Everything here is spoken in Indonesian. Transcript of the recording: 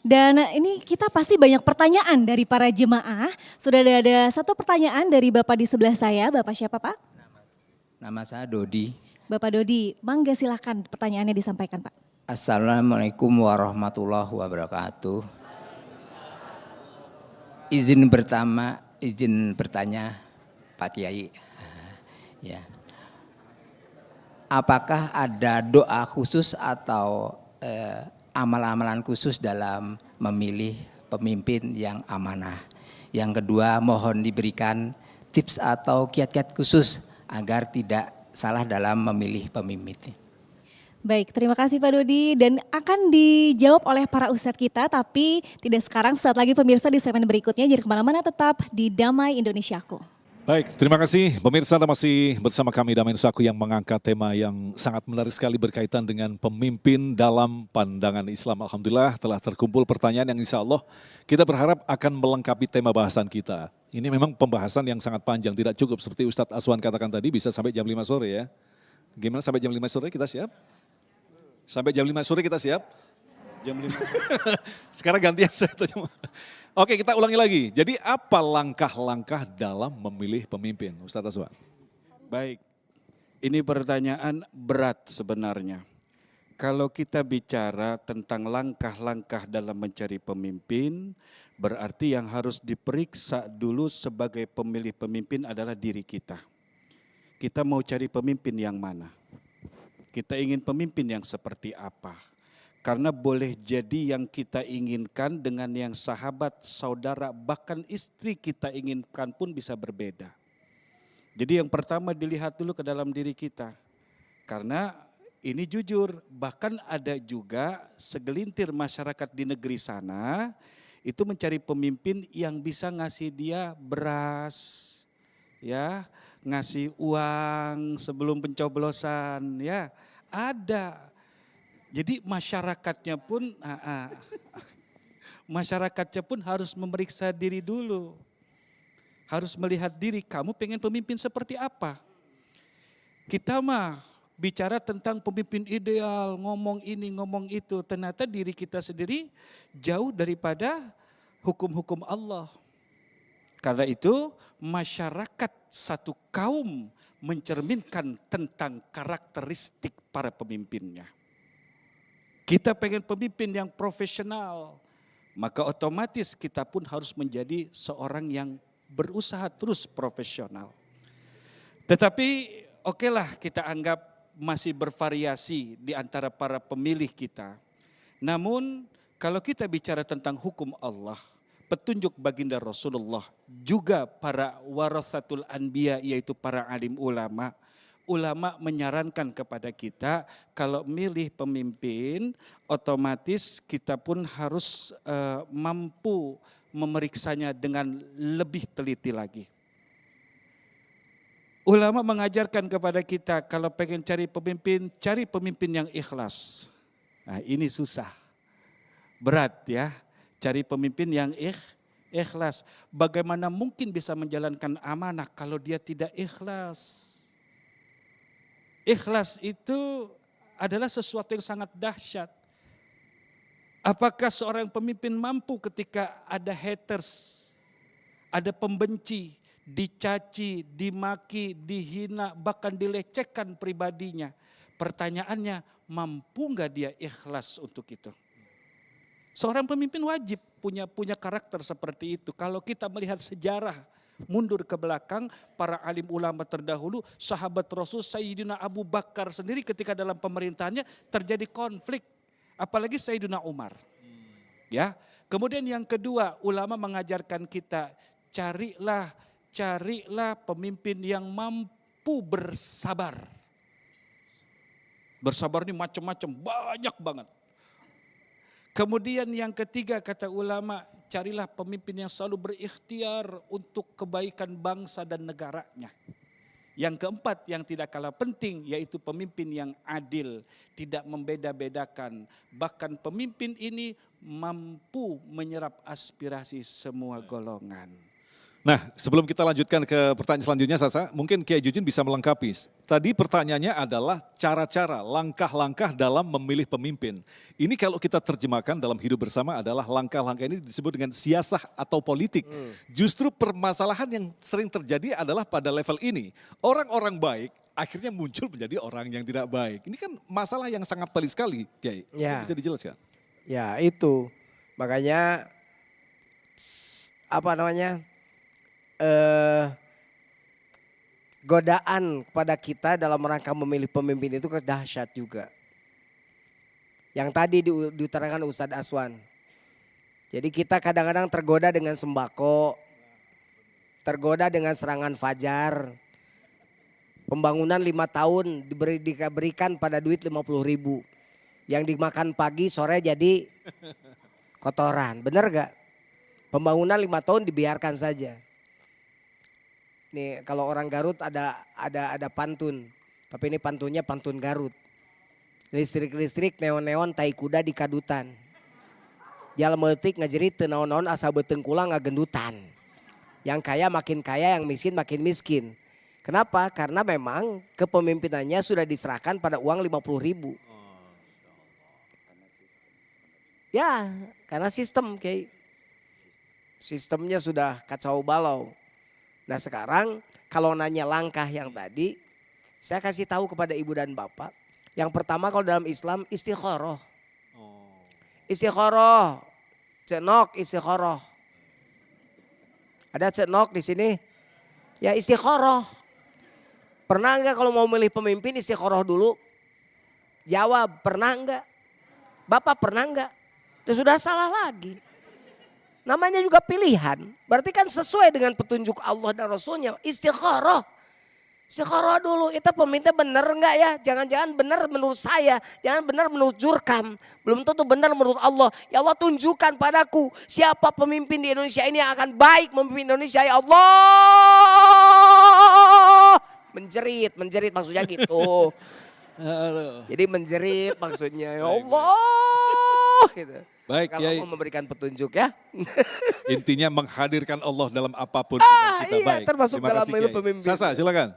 Dan ini kita pasti banyak pertanyaan dari para jemaah. Sudah ada satu pertanyaan dari Bapak di sebelah saya. Bapak siapa Pak? Nama saya Dodi. Bapak Dodi, mangga silakan pertanyaannya disampaikan Pak. Assalamualaikum warahmatullahi wabarakatuh. Izin bertanya Pak Kiai. Ya. Apakah ada doa khusus atau amalan-amalan khusus dalam memilih pemimpin yang amanah? Yang kedua, mohon diberikan tips atau kiat-kiat khusus agar tidak salah dalam memilih pemimpin. Baik, terima kasih Pak Dodi dan akan dijawab oleh para ustadz kita tapi tidak sekarang, saat lagi pemirsa di segmen berikutnya. Jadi kemana-mana tetap di Damai Indonesiaku. Baik, terima kasih pemirsa, masih bersama kami Damai Indonesiaku yang mengangkat tema yang sangat menarik sekali berkaitan dengan pemimpin dalam pandangan Islam. Alhamdulillah telah terkumpul pertanyaan yang insya Allah kita berharap akan melengkapi tema bahasan kita. Ini memang pembahasan yang sangat panjang, tidak cukup seperti Ustadz Aswan katakan tadi bisa sampai jam 5 sore ya. Gimana sampai jam 5 sore kita siap? Sampai jam 5 sore kita siap? Jam 5 sore. Sekarang gantian saya tanya. Oke, kita ulangi lagi. Jadi apa langkah-langkah dalam memilih pemimpin, Ustadz Aswan? Baik, ini pertanyaan berat sebenarnya. Kalau kita bicara tentang langkah-langkah dalam mencari pemimpin, berarti yang harus diperiksa dulu sebagai pemilih pemimpin adalah diri kita. Kita mau cari pemimpin yang mana? Kita ingin pemimpin yang seperti apa? Karena boleh jadi yang kita inginkan dengan yang sahabat, saudara, bahkan istri kita inginkan pun bisa berbeda. Jadi yang pertama dilihat dulu ke dalam diri kita. Karena ini jujur, bahkan ada juga segelintir masyarakat di negeri sana itu mencari pemimpin yang bisa ngasih dia beras, ya, ngasih uang sebelum pencoblosan, ya, ada. Jadi masyarakatnya pun harus memeriksa diri dulu. Harus melihat diri, kamu pengen pemimpin seperti apa? Kita mah bicara tentang pemimpin ideal, ngomong ini, ngomong itu. Ternyata diri kita sendiri jauh daripada hukum-hukum Allah. Karena itu masyarakat satu kaum mencerminkan tentang karakteristik para pemimpinnya. Kita pengen pemimpin yang profesional, maka otomatis kita pun harus menjadi seorang yang berusaha terus profesional. Tetapi okelah kita anggap masih bervariasi di antara para pemilih kita. Namun kalau kita bicara tentang hukum Allah, petunjuk baginda Rasulullah, juga para warasatul anbiya yaitu para alim ulama. Ulama menyarankan kepada kita kalau milih pemimpin otomatis kita pun harus mampu memeriksanya dengan lebih teliti lagi. Ulama mengajarkan kepada kita kalau pengen cari pemimpin yang ikhlas. Nah ini susah, berat ya. Cari pemimpin yang ikhlas. Bagaimana mungkin bisa menjalankan amanah kalau dia tidak ikhlas? Ikhlas itu adalah sesuatu yang sangat dahsyat. Apakah seorang pemimpin mampu ketika ada haters, ada pembenci, dicaci, dimaki, dihina, bahkan dilecehkan pribadinya? Pertanyaannya, mampu nggak dia ikhlas untuk itu? Seorang pemimpin wajib punya karakter seperti itu. Kalau kita melihat sejarah mundur ke belakang, para alim ulama terdahulu, sahabat Rasul Sayyidina Abu Bakar sendiri ketika dalam pemerintahannya terjadi konflik, apalagi Sayyidina Umar. Ya. Kemudian yang kedua, ulama mengajarkan kita carilah pemimpin yang mampu bersabar. Bersabar ini macam-macam, banyak banget. Kemudian yang ketiga kata ulama, carilah pemimpin yang selalu berikhtiar untuk kebaikan bangsa dan negaranya. Yang keempat yang tidak kalah penting yaitu pemimpin yang adil, tidak membeda-bedakan. Bahkan pemimpin ini mampu menyerap aspirasi semua golongan. Nah, sebelum kita lanjutkan ke pertanyaan selanjutnya, Sasa, mungkin Kiai Jujun bisa melengkapi. Tadi pertanyaannya adalah cara-cara, langkah-langkah dalam memilih pemimpin. Ini kalau kita terjemahkan dalam hidup bersama adalah langkah-langkah ini disebut dengan siasah atau politik. Justru permasalahan yang sering terjadi adalah pada level ini. Orang-orang baik akhirnya muncul menjadi orang yang tidak baik. Ini kan masalah yang sangat pelik sekali, Kiai. Ya. Bisa dijelaskan? Ya itu, makanya apa namanya, godaan kepada kita dalam rangka memilih pemimpin itu dahsyat juga. Yang tadi diutarakan Ustadz Aswan. Jadi kita kadang-kadang tergoda dengan sembako, tergoda dengan serangan fajar. Pembangunan 5 tahun diberikan pada duit 50.000. Yang dimakan pagi sore jadi kotoran, bener gak? Pembangunan 5 tahun dibiarkan saja. Nih kalau orang Garut ada pantun, tapi ini pantunnya pantun Garut. Listrik-listrik, neon-neon, tai kuda di kadutan. Jal meutik ngajerit teu naon-naon asa beuteung kula ngagendutan. Yang kaya makin kaya, yang miskin makin miskin. Kenapa? Karena memang kepemimpinannya sudah diserahkan pada uang 50.000. Ya, karena sistem kayak sistemnya sudah kacau balau. Nah sekarang kalau nanya langkah yang tadi, saya kasih tahu kepada ibu dan bapak. Yang pertama kalau dalam Islam istikharah. Istikharah, cenok istikharah. Ada cenok di sini? Ya istikharah. Pernah enggak kalau mau milih pemimpin istikharah dulu? Jawab, pernah enggak? Bapak pernah enggak? Ya sudah salah lagi. Namanya juga pilihan. Berarti kan sesuai dengan petunjuk Allah dan Rasulnya. Istikharah. Istikharah dulu. Itu pemimpin benar enggak ya? Jangan-jangan benar menurut saya. Jangan benar menurut Jurkam. Belum tentu benar menurut Allah. Ya Allah tunjukkan padaku. Siapa pemimpin di Indonesia ini yang akan baik memimpin Indonesia. Ya Allah. Menjerit maksudnya gitu. Jadi menjerit maksudnya. Ya Allah. Gitu. Baik, Kalau Kiai. mau memberikan petunjuk ya. Intinya menghadirkan Allah dalam apapun yang kita Iya, baik. termasuk Terima dalam kasih, memilih Kiai. pemimpin. Sasa, silakan.